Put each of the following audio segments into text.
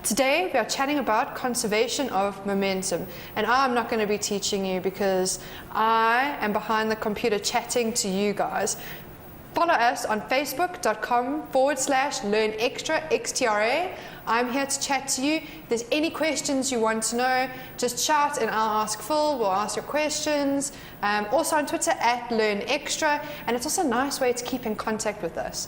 Today we are chatting about conservation of momentum, and I'm not going to be teaching you because I am behind the computer chatting to you guys. Follow us on facebook.com/learnextra. I'm here to chat to you. If there's any questions you want to know, just shout and I'll ask Phil. We'll ask your questions. Also on Twitter @learnextra, and it's also a nice way to keep in contact with us.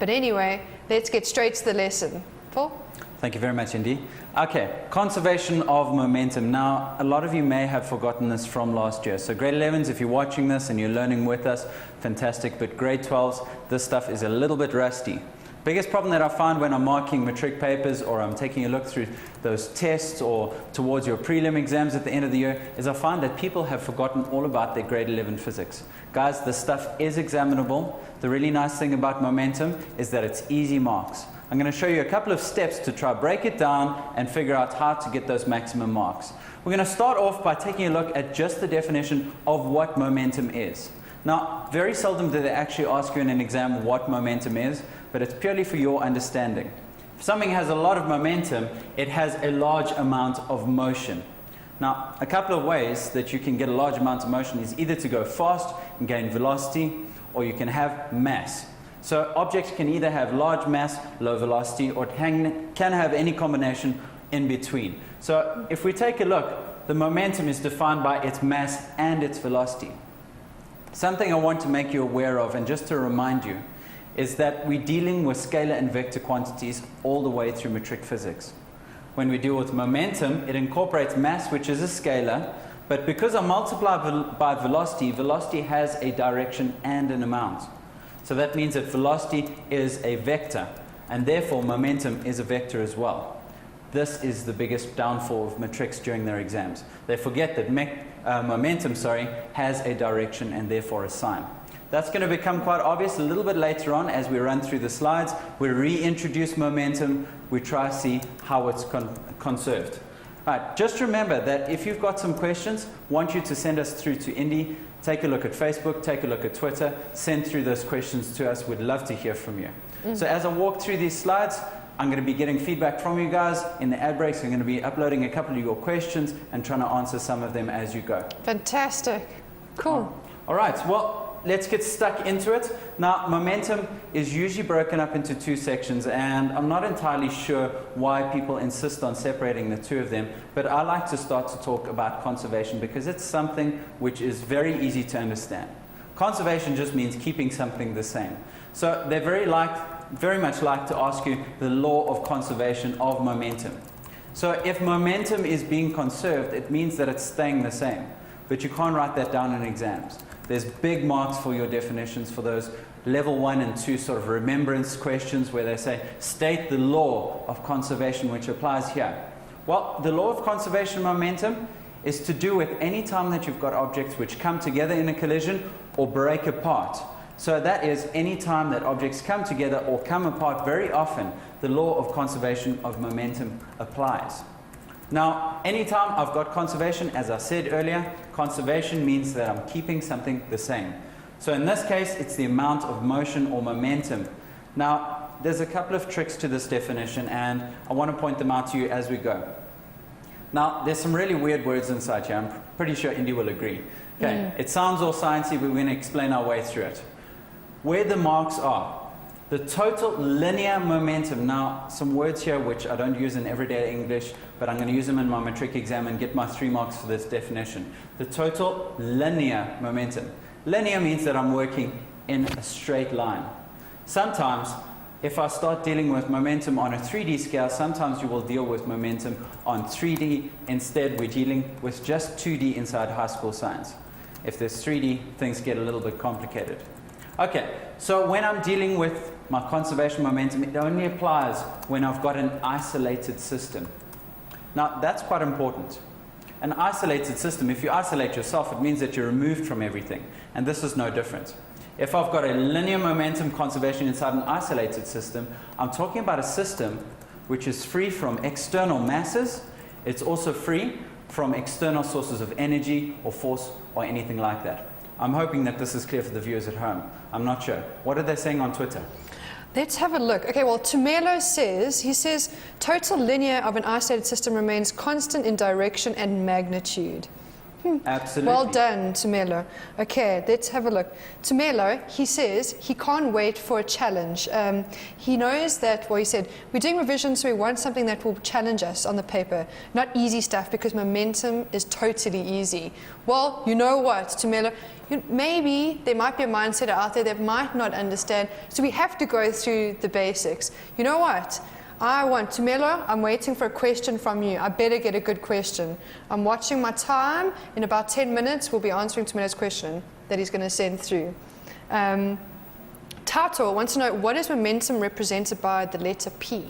But anyway, let's get straight to the lesson. Phil? Thank you very much, Indy. Okay, conservation of momentum. Now, a lot of you may have forgotten this from last year. So grade 11s, if you're watching this and you're learning with us, fantastic. But grade 12s, this stuff is a little bit rusty. Biggest problem that I find when I'm marking matric papers or I'm taking a look through those tests or towards your prelim exams at the end of the year is I find that people have forgotten all about their grade 11 physics. Guys, this stuff is examinable. The really nice thing about momentum is that it's easy marks. I'm going to show you a couple of steps to try break it down and figure out how to get those maximum marks. We're going to start off by taking a look at just the definition of what momentum is. Now, very seldom do they actually ask you in an exam what momentum is, but it's purely for your understanding. If something has a lot of momentum, it has a large amount of motion. Now, a couple of ways that you can get a large amount of motion is either to go fast and gain velocity, or you can have mass. So objects can either have large mass, low velocity, or can have any combination in between. So if we take a look, the momentum is defined by its mass and its velocity. Something I want to make you aware of, and just to remind you, is that we're dealing with scalar and vector quantities all the way through matric physics. When we deal with momentum, it incorporates mass, which is a scalar, but because I multiply by velocity, velocity has a direction and an amount. So that means that velocity is a vector, and therefore momentum is a vector as well. This is the biggest downfall of matrics during their exams. They forget that momentum has a direction and therefore a sign. That's going to become quite obvious a little bit later on as we run through the slides. We reintroduce momentum. We try to see how it's conserved. Right, just remember that if you've got some questions, I want you to send us through to Indy. Take a look at Facebook, take a look at Twitter, send through those questions to us. We'd love to hear from you. So as I walk through these slides, I'm going to be getting feedback from you guys. In the ad breaks, I'm going to be uploading a couple of your questions and trying to answer some of them as you go. Fantastic. Cool. All right, well, let's get stuck into it. Now, momentum is usually broken up into two sections, and I'm not entirely sure why people insist on separating the two of them, but I like to start to talk about conservation because it's something which is very easy to understand. Conservation just means keeping something the same. So they very much like to ask you the law of conservation of momentum. So if momentum is being conserved, it means that it's staying the same, but you can't write that down in exams. There's big marks for your definitions for those level 1 and 2 sort of remembrance questions where they say, state the law of conservation which applies here. Well, the law of conservation momentum is to do with any time that you've got objects which come together in a collision or break apart. So that is any time that objects come together or come apart very often, the law of conservation of momentum applies. Now, anytime I've got conservation, as I said earlier, conservation means that I'm keeping something the same. So in this case, it's the amount of motion or momentum. Now, there's a couple of tricks to this definition, and I want to point them out to you as we go. Now, there's some really weird words inside here. I'm pretty sure Indy will agree. Okay, It sounds all sciencey, but we're going to explain our way through it. Where the marks are. The total linear momentum. Now, some words here which I don't use in everyday English, but I'm going to use them in my matric exam and get my 3 marks for this definition. The total linear momentum. Linear means that I'm working in a straight line. Sometimes, if I start dealing with momentum on a 3D scale, sometimes you will deal with momentum on 3D. Instead, we're dealing with just 2D inside high school science. If there's 3D, things get a little bit complicated. Okay, so when I'm dealing with my conservation momentum, it only applies when I've got an isolated system. Now, that's quite important. An isolated system, if you isolate yourself, it means that you're removed from everything. And this is no different. If I've got a linear momentum conservation inside an isolated system, I'm talking about a system which is free from external masses. It's also free from external sources of energy or force or anything like that. I'm hoping that this is clear for the viewers at home. I'm not sure. What are they saying on Twitter? Let's have a look. Okay, well, Tumelo says, total linear of an isolated system remains constant in direction and magnitude. Absolutely. Well done, Tumelo. Okay, let's have a look. Tumelo, he says he can't wait for a challenge. He knows that, well, he said, we're doing revisions, so we want something that will challenge us on the paper, not easy stuff, because momentum is totally easy. Well, you know what, Tumelo? Maybe there might be a mindset out there that might not understand, so we have to go through the basics. You know what? Tumelo, I'm waiting for a question from you. I better get a good question. I'm watching my time. In about 10 minutes, we'll be answering Tumelo's question that he's going to send through. Tato wants to know, what is momentum represented by the letter P?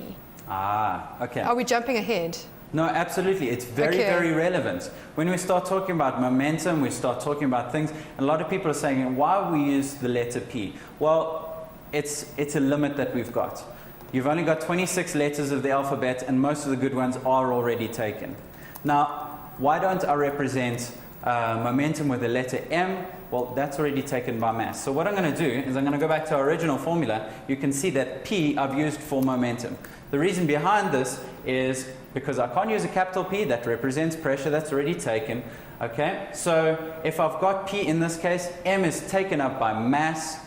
Okay. Are we jumping ahead? No, absolutely. It's very, very relevant. When we start talking about momentum, we start talking about things, and a lot of people are saying, why we use the letter P? Well, it's a limit that we've got. You've only got 26 letters of the alphabet, and most of the good ones are already taken. Now, why don't I represent momentum with the letter M? Well, that's already taken by mass. So what I'm going to do is I'm going to go back to our original formula. You can see that P I've used for momentum. The reason behind this is because I can't use a capital P. That represents pressure. That's already taken. Okay, so if I've got P in this case, M is taken up by mass.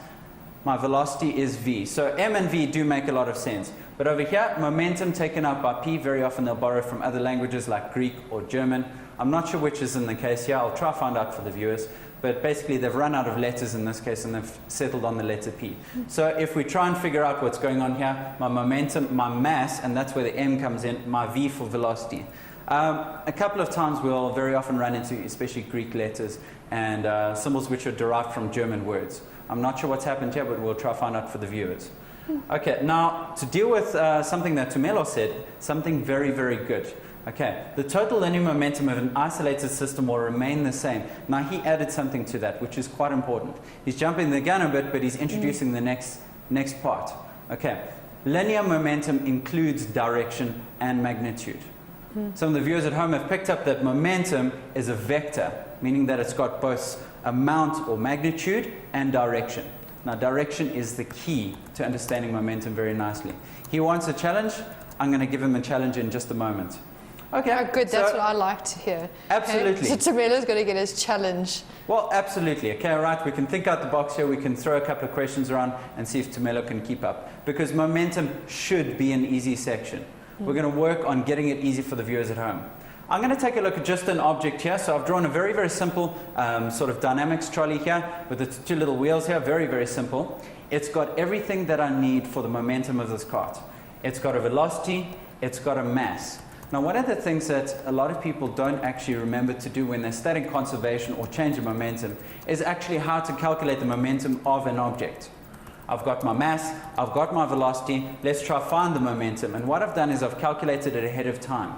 My velocity is V. So M and V do make a lot of sense. But over here, momentum taken up by P, very often they'll borrow from other languages like Greek or German. I'm not sure which is in the case here. I'll try to find out for the viewers. But basically, they've run out of letters in this case, and they've settled on the letter P. So if we try and figure out what's going on here, my momentum, my mass, and that's where the M comes in, my V for velocity. A couple of times we'll very often run into especially Greek letters and symbols which are derived from German words. I'm not sure what's happened here, but we'll try to find out for the viewers. Okay, now to deal with something that Tumelo said, something very, very good. Okay, the total linear momentum of an isolated system will remain the same. Now he added something to that, which is quite important. He's jumping the gun a bit, but he's introducing the next part. Okay, linear momentum includes direction and magnitude. Some of the viewers at home have picked up that momentum is a vector, meaning that it's got both amount or magnitude and direction. Now direction is the key to understanding momentum very nicely. He wants a challenge. I'm going to give him a challenge in just a moment. Okay. Oh, good. That's what I like to hear. Absolutely. Okay? So Tumelo's going to get his challenge. Well, absolutely. Okay, all right. We can think out the box here. We can throw a couple of questions around and see if Tumelo can keep up. Because momentum should be an easy section. We're going to work on getting it easy for the viewers at home. I'm going to take a look at just an object here. So I've drawn a very, very simple sort of dynamics trolley here with its two little wheels here. Very, very simple. It's got everything that I need for the momentum of this cart. It's got a velocity. It's got a mass. Now, one of the things that a lot of people don't actually remember to do when they're studying conservation or change of momentum is actually how to calculate the momentum of an object. I've got my mass, I've got my velocity, let's try to find the momentum. And what I've done is I've calculated it ahead of time.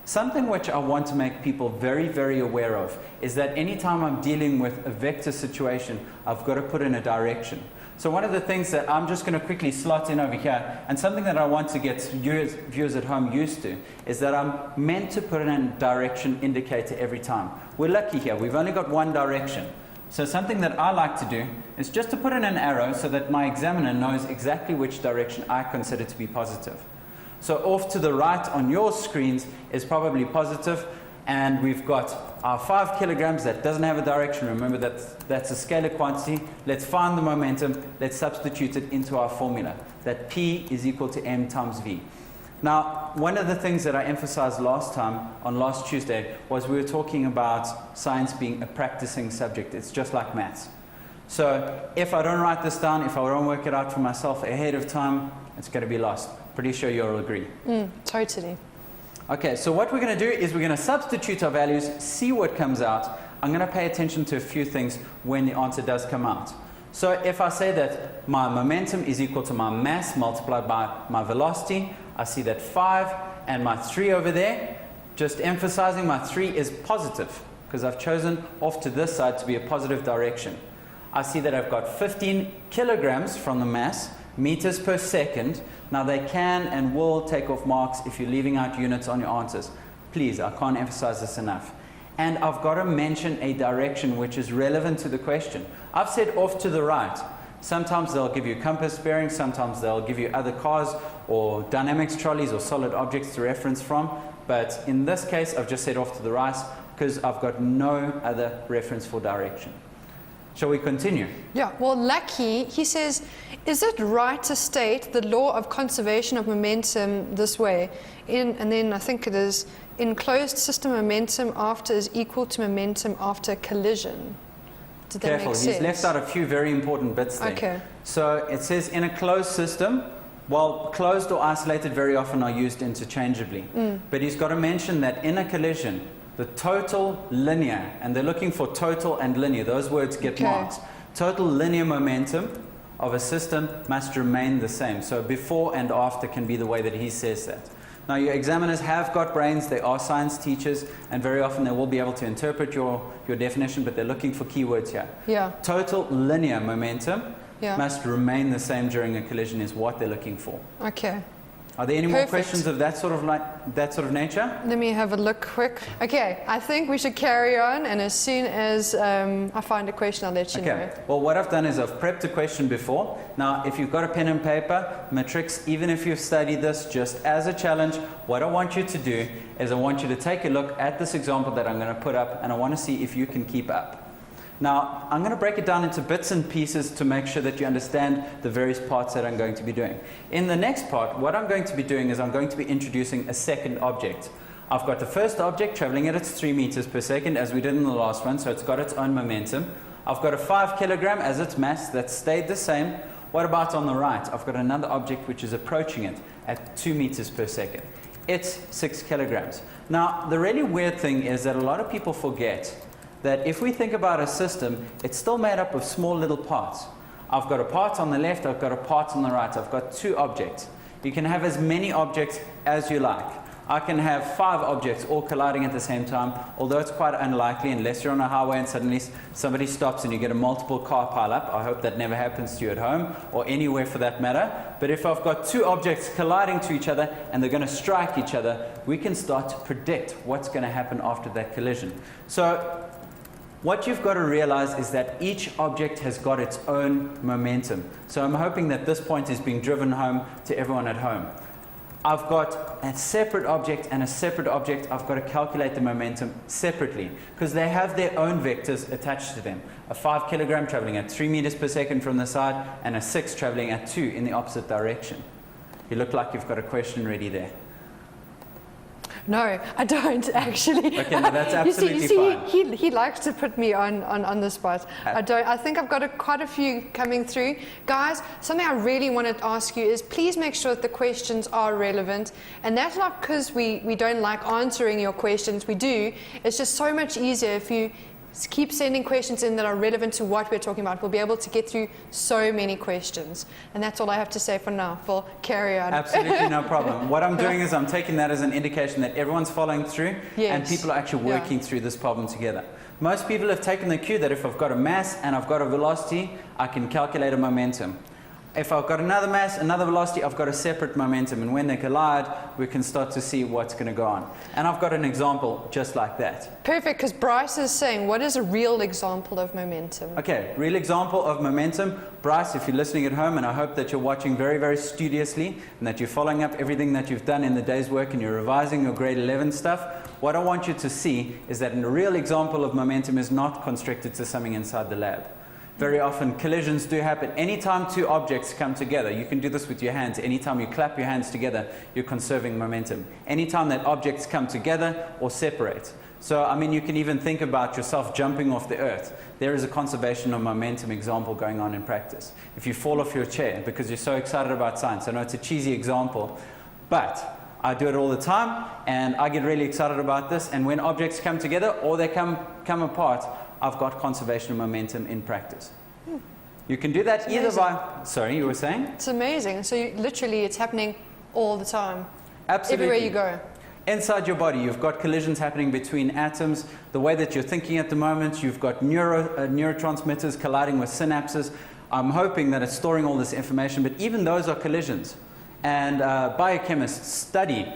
Something which I want to make people very, very aware of is that anytime I'm dealing with a vector situation, I've got to put in a direction. So one of the things that I'm just going to quickly slot in over here, and something that I want to get viewers at home used to, is that I'm meant to put in a direction indicator every time. We're lucky here, we've only got one direction. So something that I like to do is just to put in an arrow so that my examiner knows exactly which direction I consider to be positive. So off to the right on your screens is probably positive, and we've got our 5 kilograms that doesn't have a direction. Remember that's a scalar quantity. Let's find the momentum. Let's substitute it into our formula, that P is equal to M times V. Now, one of the things that I emphasized last time, on last Tuesday, was we were talking about science being a practicing subject. It's just like maths. So if I don't write this down, if I don't work it out for myself ahead of time, it's going to be lost. Pretty sure you'll agree. Totally. Okay, so what we're going to do is we're going to substitute our values, see what comes out. I'm going to pay attention to a few things when the answer does come out. So if I say that my momentum is equal to my mass multiplied by my velocity, I see that 5 and my 3 over there, just emphasizing my 3 is positive because I've chosen off to this side to be a positive direction. I see that I've got 15 kilograms from the mass, meters per second. Now they can and will take off marks if you're leaving out units on your answers. Please, I can't emphasize this enough. And I've got to mention a direction which is relevant to the question. I've said off to the right. Sometimes they'll give you compass bearings, sometimes they'll give you other cars or dynamics trolleys or solid objects to reference from. But in this case, I've just said off to the right because I've got no other reference for direction. Shall we continue? Yeah, well, Lucky, he says, is it right to state the law of conservation of momentum this way? And then I think it is, in closed system, momentum after is equal to momentum after collision. Did that Careful, make sense? he's left out a few very important bits there. Okay. So it says in a closed system, well, closed or isolated very often are used interchangeably. But he's got to mention that in a collision, the total linear, and they're looking for total and linear, those words get Okay. marked. Total linear momentum of a system must remain the same. So before and after can be the way that he says that. Now, your examiners have got brains, they are science teachers, and very often they will be able to interpret your definition, but they're looking for keywords here. Yeah, Total linear momentum yeah. must remain the same during a collision is what they're looking for. Okay. Are there any more Perfect. questions of that sort of nature? Let me have a look quick. Okay, I think we should carry on, and as soon as I find a question, I'll let you know. Okay. Well, what I've done is I've prepped a question before. Now, if you've got a pen and paper, Matrix, even if you've studied this just as a challenge, what I want you to do is I want you to take a look at this example that I'm going to put up, and I want to see if you can keep up. Now, I'm going to break it down into bits and pieces to make sure that you understand the various parts that I'm going to be doing. In the next part, what I'm going to be doing is I'm going to be introducing a second object. I've got the first object traveling at its 3 meters per second, as we did in the last one, so it's got its own momentum. I've got a 5 kilogram as its mass that stayed the same. What about on the right? I've got another object which is approaching it at 2 meters per second. It's 6 kilograms. Now, the really weird thing is that a lot of people forget that if we think about a system, it's still made up of small little parts. I've got a part on the left, I've got a part on the right, I've got 2 objects. You can have as many objects as you like. I can have 5 objects all colliding at the same time, although it's quite unlikely unless you're on a highway and suddenly somebody stops and you get a multiple car pile-up. I hope that never happens to you at home or anywhere for that matter. But if I've got 2 objects colliding to each other and they're going to strike each other, we can start to predict what's going to happen after that collision. So what you've got to realize is that each object has got its own momentum. So I'm hoping that this point is being driven home to everyone at home. I've got a separate object and a separate object. I've got to calculate the momentum separately because they have their own vectors attached to them. A 5 kilogram traveling at 3 meters per second from the side and a 6 traveling at 2 in the opposite direction. You look like you've got a question ready there. No, I don't actually. Okay, no, that's absolutely you see, fine. He likes to put me on the spot. I don't. I think I've got quite a few coming through. Guys, something I really want to ask you is please make sure that the questions are relevant. And that's not because we don't like answering your questions. We do. It's just so much easier if you keep sending questions in that are relevant to what we're talking about. We'll be able to get through so many questions. And that's all I have to say for now. Phil, carry on. Absolutely no problem. What I'm doing is I'm taking that as an indication that everyone's following through and people are actually working through this problem together. Most people have taken the cue that if I've got a mass and I've got a velocity, I can calculate a momentum. If I've got another mass, another velocity, I've got a separate momentum. And when they collide, we can start to see what's going to go on. And I've got an example just like that. Perfect, because Bryce is saying, what is a real example of momentum? Okay, real example of momentum. Bryce, if you're listening at home, and I hope that you're watching very, very studiously, and that you're following up everything that you've done in the day's work, and you're revising your grade 11 stuff, what I want you to see is that a real example of momentum is not constricted to something inside the lab. Very often collisions do happen. Anytime 2 objects come together, you can do this with your hands. Anytime you clap your hands together, you're conserving momentum. Anytime that objects come together or separate. So, I mean, you can even think about yourself jumping off the earth. There is a conservation of momentum example going on in practice. If you fall off your chair because you're so excited about science, I know it's a cheesy example, but I do it all the time, and I get really excited about this. And when objects come together or they come apart, I've got conservation of momentum in practice. You can do that either by... Sorry, you were saying? It's amazing. So literally it's happening all the time. Absolutely. Everywhere you go. Inside your body, you've got collisions happening between atoms. The way that you're thinking at the moment, you've got neurotransmitters colliding with synapses. I'm hoping that it's storing all this information, but even those are collisions. And biochemists study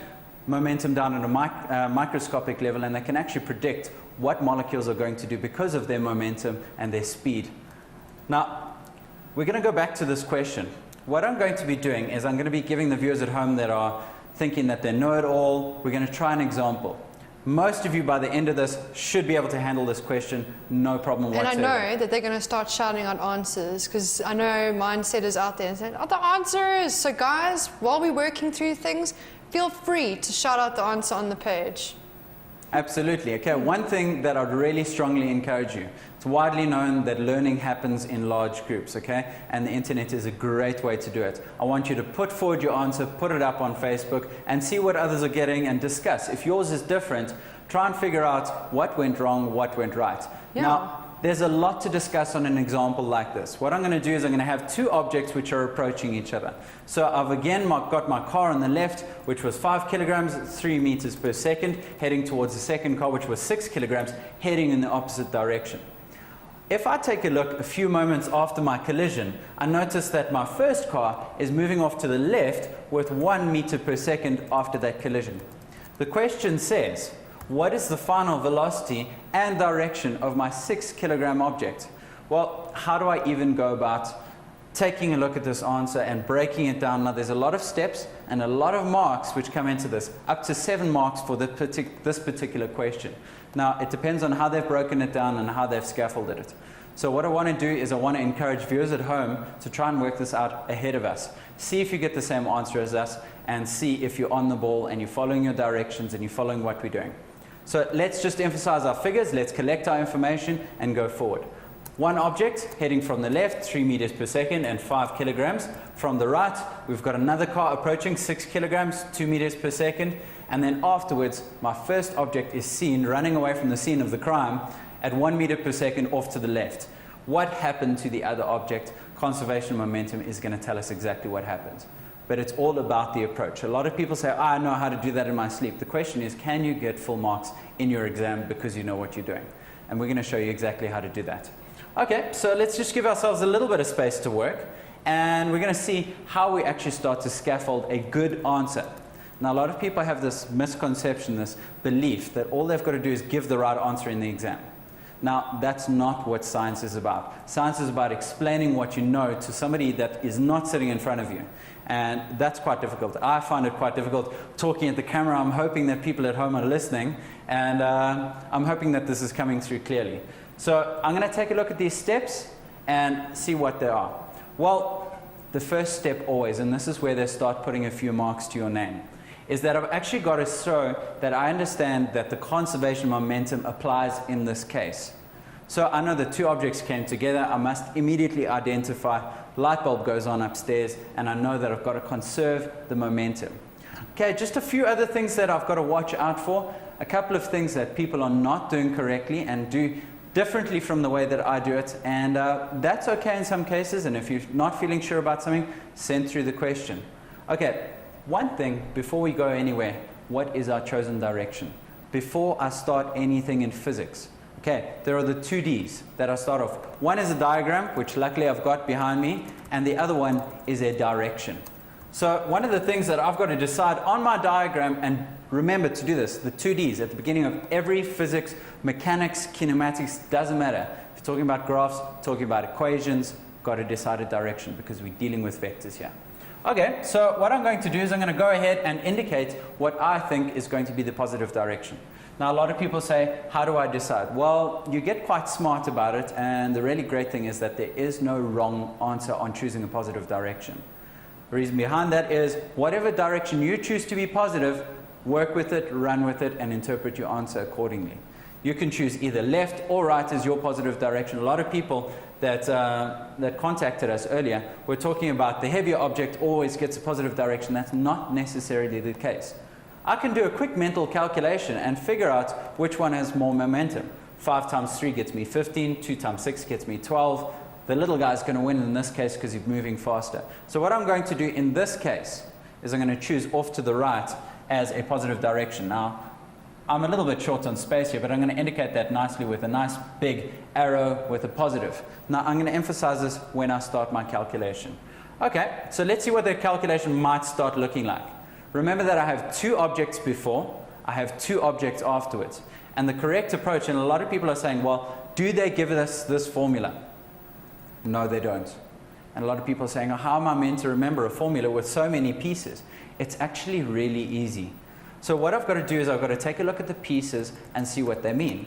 momentum down at a microscopic level, and they can actually predict what molecules are going to do because of their momentum and their speed. Now, we're going to go back to this question. What I'm going to be doing is I'm going to be giving the viewers at home that are thinking that they know it all, we're going to try an example. Most of you by the end of this should be able to handle this question, no problem whatsoever. And I know that they're going to start shouting out answers because I know mindset is out there and saying, oh, the answers. So guys, while we're working through things, feel free to shout out the answer on the page. Absolutely. Okay, one thing that I'd really strongly encourage you. It's widely known that learning happens in large groups, okay? And the internet is a great way to do it. I want you to put forward your answer, put it up on Facebook, and see what others are getting and discuss. If yours is different, try and figure out what went wrong, what went right. Yeah. Now, there's a lot to discuss on an example like this. What I'm going to do is I'm going to have two objects which are approaching each other. So I've again got my car on the left, which was 5 kilograms, 3 meters per second, heading towards the second car, which was 6 kilograms, heading in the opposite direction. If I take a look a few moments after my collision, I notice that my first car is moving off to the left with 1 meter per second after that collision. The question says, what is the final velocity and direction of my 6 kilogram object? Well, how do I even go about taking a look at this answer and breaking it down? Now, there's a lot of steps and a lot of marks which come into this, up to 7 marks for this particular question. Now, it depends on how they've broken it down and how they've scaffolded it. So what I want to do is I want to encourage viewers at home to try and work this out ahead of us. See if you get the same answer as us and see if you're on the ball and you're following your directions and you're following what we're doing. So let's just emphasize our figures, let's collect our information and go forward. One object heading from the left, 3 meters per second and 5 kilograms. From the right, we've got another car approaching 6 kilograms, 2 meters per second. And then afterwards, my first object is seen running away from the scene of the crime at 1 meter per second off to the left. What happened to the other object? Conservation momentum is going to tell us exactly what happened. But it's all about the approach. A lot of people say, I know how to do that in my sleep. The question is, can you get full marks in your exam because you know what you're doing? And we're going to show you exactly how to do that. Okay, so let's just give ourselves a little bit of space to work. And we're going to see how we actually start to scaffold a good answer. Now, a lot of people have this misconception, this belief that all they've got to do is give the right answer in the exam. Now, that's not what science is about. Science is about explaining what you know to somebody that is not sitting in front of you. And that's quite difficult. I find it quite difficult talking at the camera. I'm hoping that people at home are listening, and I'm hoping that this is coming through clearly. So I'm going to take a look at these steps and see what they are. Well, the first step always, and this is where they start putting a few marks to your name, is that I've actually got to show that I understand that the conservation momentum applies in this case. So I know the two objects came together. I must immediately identify, light bulb goes on upstairs, and I know that I've got to conserve the momentum. Okay, just a few other things that I've got to watch out for. A couple of things that people are not doing correctly and do differently from the way that I do it, and that's okay in some cases, and if you're not feeling sure about something, send through the question. Okay, one thing before we go anywhere, what is our chosen direction? Before I start anything in physics, okay, there are the 2Ds that I start off. One is a diagram, which luckily I've got behind me, and the other one is a direction. So one of the things that I've got to decide on my diagram, and remember to do this, the 2Ds at the beginning of every physics, mechanics, kinematics, doesn't matter. If you're talking about graphs, talking about equations, got to decide a direction because we're dealing with vectors here. Okay, so what I'm going to do is I'm going to go ahead and indicate what I think is going to be the positive direction. Now, a lot of people say, how do I decide? Well, you get quite smart about it, and the really great thing is that there is no wrong answer on choosing a positive direction. The reason behind that is whatever direction you choose to be positive, work with it, run with it, and interpret your answer accordingly. You can choose either left or right as your positive direction. A lot of people that contacted us earlier were talking about the heavier object always gets a positive direction. That's not necessarily the case. I can do a quick mental calculation and figure out which one has more momentum. 5 times 3 gets me 15, 2 times 6 gets me 12. The little guy's going to win in this case because he's moving faster. So what I'm going to do in this case is I'm going to choose off to the right as a positive direction. Now, I'm a little bit short on space here, but I'm going to indicate that nicely with a nice big arrow with a positive. Now, I'm going to emphasize this when I start my calculation. Okay, so let's see what the calculation might start looking like. Remember that I have 2 objects before, I have 2 objects afterwards. And the correct approach, and a lot of people are saying, well, do they give us this formula? No, they don't. And a lot of people are saying, oh, how am I meant to remember a formula with so many pieces? It's actually really easy. So what I've got to do is I've got to take a look at the pieces and see what they mean.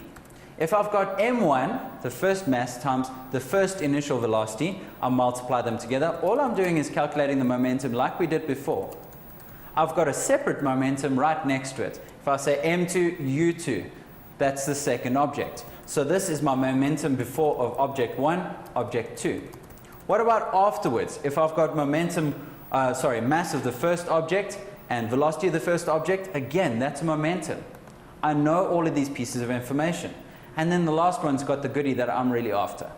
If I've got m1, the first mass, times the first initial velocity, I'll multiply them together. All I'm doing is calculating the momentum like we did before. I've got a separate momentum right next to it. If I say m2, u2, that's the second object. So this is my momentum before of object 1, object 2. What about afterwards? If I've got mass of the first object and velocity of the first object, again, that's momentum. I know all of these pieces of information. And then the last one's got the goodie that I'm really after.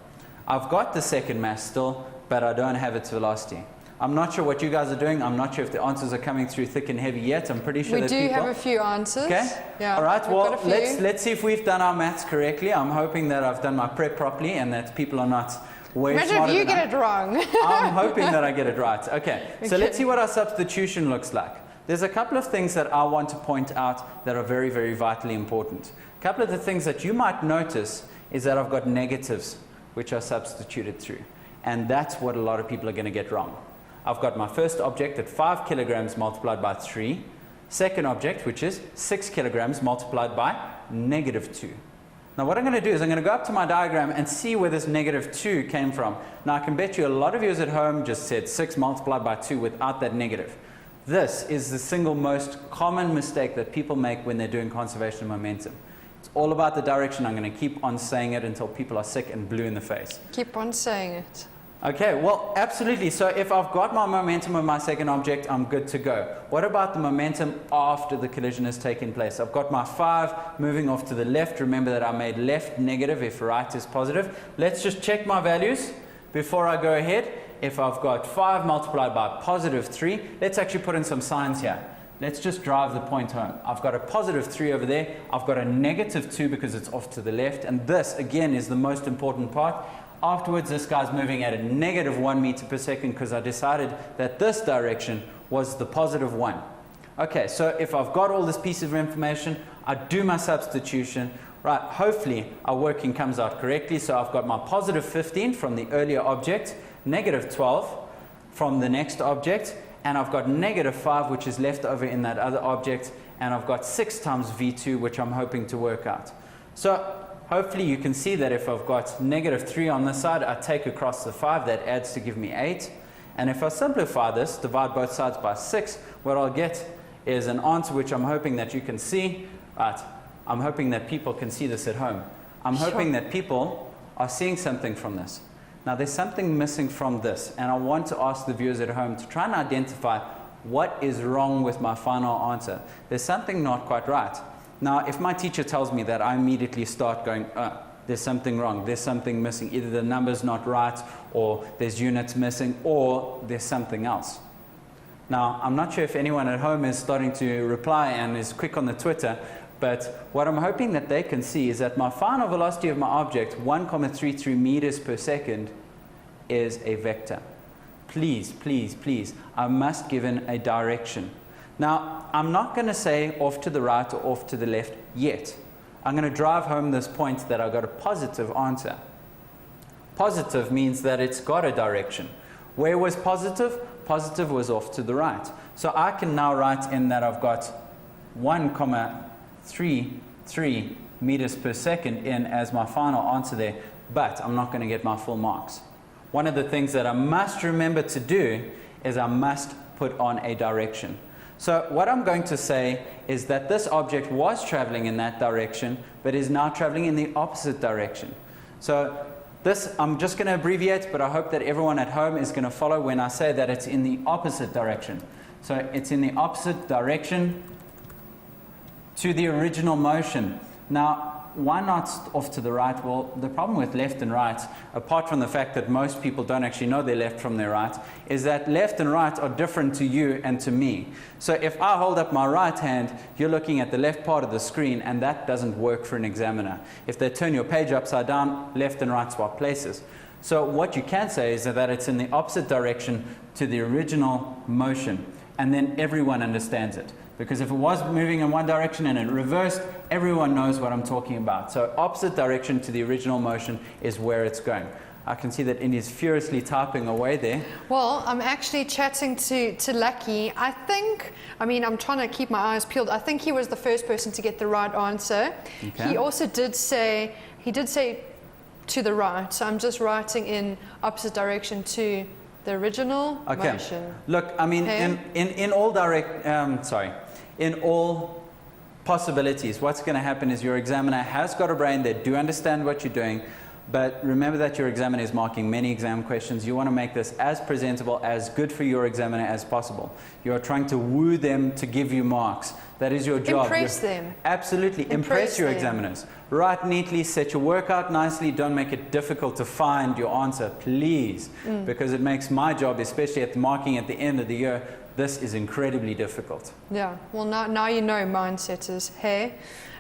I've got the second mass still, but I don't have its velocity. I'm not sure what you guys are doing. I'm not sure if the answers are coming through thick and heavy yet. I'm pretty sure we do people have a few answers. Okay. Yeah. All right. We've Well, got a few. let's see if we've done our maths correctly. I'm hoping that I've done my prep properly and that people are not way Imagine smarter if you than get it wrong. I'm hoping that I get it right. Okay. So Okay. let's see what our substitution looks like. There's a couple of things that I want to point out that are very, very vitally important. A couple of the things that you might notice is that I've got negatives which are substituted through. And that's what a lot of people are going to get wrong. I've got my first object at 5 kilograms multiplied by 3. Second object, which is 6 kilograms multiplied by -2. Now what I'm going to do is I'm going to go up to my diagram and see where this -2 came from. Now I can bet you a lot of you at home just said 6 multiplied by 2 without that negative. This is the single most common mistake that people make when they're doing conservation of momentum. It's all about the direction. I'm going to keep on saying it until people are sick and blue in the face. Keep on saying it. Okay, well, absolutely. So if I've got my momentum of my second object, I'm good to go. What about the momentum after the collision has taken place? I've got my 5 moving off to the left. Remember that I made left negative if right is positive. Let's just check my values before I go ahead. If I've got 5 multiplied by +3, let's actually put in some signs here. Let's just drive the point home. I've got a +3 over there. I've got a -2 because it's off to the left. And this, again, is the most important part. Afterwards, this guy's moving at a -1 meter per second because I decided that this direction was the +1. Okay, so if I've got all this piece of information, I do my substitution. Right, hopefully our working comes out correctly. So I've got my +15 from the earlier object, -12 from the next object, and I've got -5, which is left over in that other object, and I've got 6 times V2, which I'm hoping to work out. So hopefully you can see that if I've got -3 on this side, I take across the 5, that adds to give me 8. And if I simplify this, divide both sides by 6, what I'll get is an answer which I'm hoping that you can see. Right, I'm hoping that people can see this at home. I'm hoping that people are seeing something from this. Now there's something missing from this, and I want to ask the viewers at home to try and identify what is wrong with my final answer. There's something not quite right. Now, if my teacher tells me that, I immediately start going, there's something wrong, there's something missing. Either the number's not right, or there's units missing, or there's something else. Now, I'm not sure if anyone at home is starting to reply and is quick on the Twitter, but what I'm hoping that they can see is that my final velocity of my object, 1,33 meters per second, is a vector. Please, please, please, I must give in a direction. Now, I'm not going to say off to the right or off to the left yet. I'm going to drive home this point that I got a positive answer. Positive means that it's got a direction. Where was positive? Positive was off to the right. So I can now write in that I've got 1,33 meters per second in as my final answer there, but I'm not going to get my full marks. One of the things that I must remember to do is I must put on a direction. So what I'm going to say is that this object was traveling in that direction, but is now traveling in the opposite direction. So this, I'm just going to abbreviate, but I hope that everyone at home is going to follow when I say that it's in the opposite direction. So it's in the opposite direction to the original motion. Now, why not off to the right? Well, the problem with left and right, apart from the fact that most people don't actually know their left from their right, is that left and right are different to you and to me. So if I hold up my right hand, you're looking at the left part of the screen, and that doesn't work for an examiner. If they turn your page upside down, left and right swap places. So what you can say is that it's in the opposite direction to the original motion, and then everyone understands it. Because if it was moving in one direction and it reversed, everyone knows what I'm talking about. So opposite direction to the original motion is where it's going. I can see that Indy's furiously typing away there. Well, I'm actually chatting to Lucky. I'm trying to keep my eyes peeled. I think he was the first person to get the right answer. Okay. He also did say to the right. So I'm just writing in opposite direction to the original motion. Look, I mean, Okay. in all possibilities, what's going to happen is your examiner has got a brain, they do understand what you're doing, but remember that your examiner is marking many exam questions. You want to make this as presentable, as good for your examiner as possible. You are trying to woo them to give you marks. That is your job. Impress them. Absolutely. Impress your them. examiners. Write neatly, set your work out nicely. Don't make it difficult to find your answer, please, because it makes my job, especially at the marking at the end of the year, this is incredibly difficult. Yeah, well, now you know mindsetters. Hey,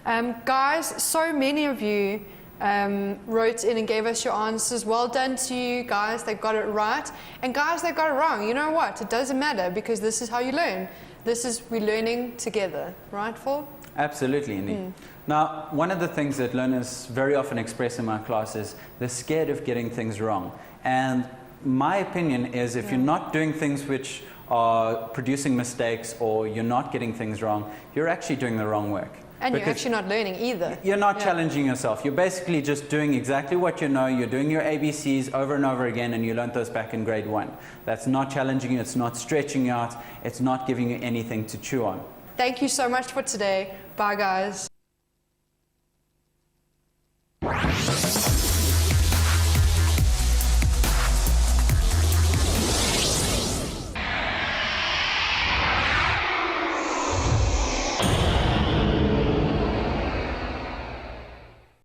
guys, so many of you wrote in and gave us your answers. Well done to you guys, they got it right. And guys, they got it wrong. You know what? It doesn't matter, because this is how you learn. We're learning together, right, Phil? Absolutely, Indy. Now, one of the things that learners very often express in my class is they're scared of getting things wrong. And my opinion is, if you're not doing things which are producing mistakes, or you're not getting things wrong, you're actually doing the wrong work. And you're actually not learning either. You're not challenging yourself. You're basically just doing exactly what you know. You're doing your ABCs over and over again, and you learned those back in grade 1. That's not challenging you. It's not stretching you out. It's not giving you anything to chew on. Thank you so much for today. Bye, guys.